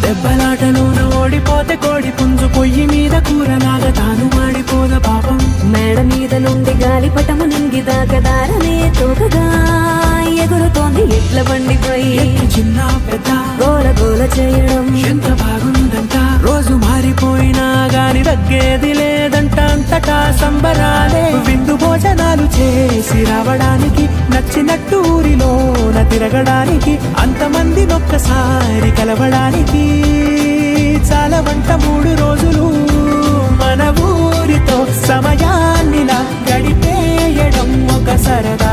దెబ్బలాటలోన ఓడిపోతే కోడి పుంజు పొయ్యి మీద కూరలాగా తాను మాడిపోద పాపం. మేడ మీద నుండి గాలిపటము నింగి దాకదారనే తోకగా ఎగురుతోంది ఎట్ల బండిపై. చిన్న పెద్ద గోల గోల చేయడం ఎంత బాగుందంట. రోజు మారిపోయినా గాని తగ్గేది లేదంట. అంతటా సంబరాలే విందు భోజనాలు చేసి రావడానికి, నచ్చినట్టు ఊరిలోన తిరగడానికి, అంతమంది ఒక్కసారి కలవడానికి చాలా వంట 3 రోజులు మన ఊరితో సమయాన్నిలా గడిపేయడం ఒక సరదా.